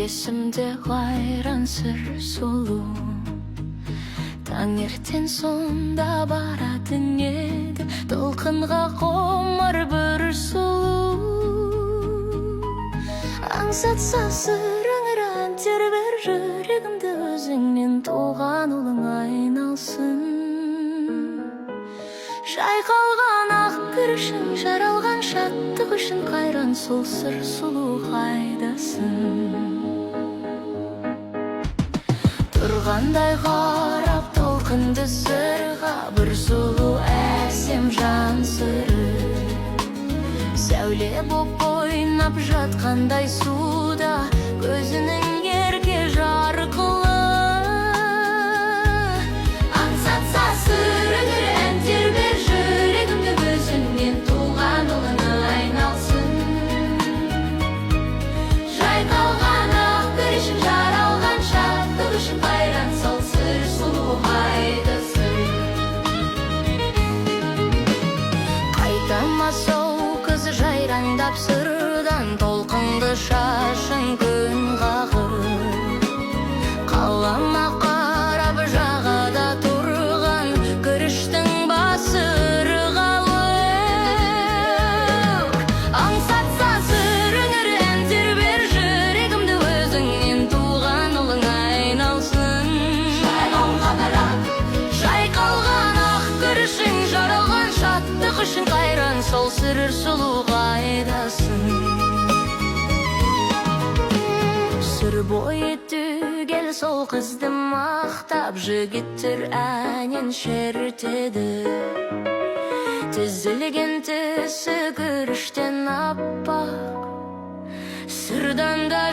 есімде қайран сыр сұлу. Таңертең сонда баратын еді, толқынға қомар бір сұлу. Аңсатса сырыңыран тербер жүрегімді, өзіңнен туған ұлың айналсын. Жайқалған ақ күрішің, жаралған шаттық үшін қайран сол сыр сұлу қайдасың? Тұрғандай қарап толқынды сырға, бір сұлу әсем жан сыры. Сәуле боп ойнап жатқандай суда, көзінің ерке жарқылы. Аңсатса сырыңыр ән тербер жүрегімді, өзіңнен туған ұлыңа айналсын. Жайқалған ақ күрішің, жаралған шаттық үшін қайран сол сыр сұлу қайдасың? Қайтама сол қыз жайраңдап сырдан, толқынды шашың күн қағып. Қалама қарап жағада тұрған күріштің басы ырғалып. Аңсатса сырыңыр ән тербер жүрегімді, өзіңнен туған ұлың айналсын. Жайқалған ақ күрішің, жаралған шаттық үшін қайран сол сыр сұлу қайдасың? Сыр бойы түгел сол қызды мақтап, жігіттер әнен шертеді. Тізілген тісі күріштен аппақ, сырдан да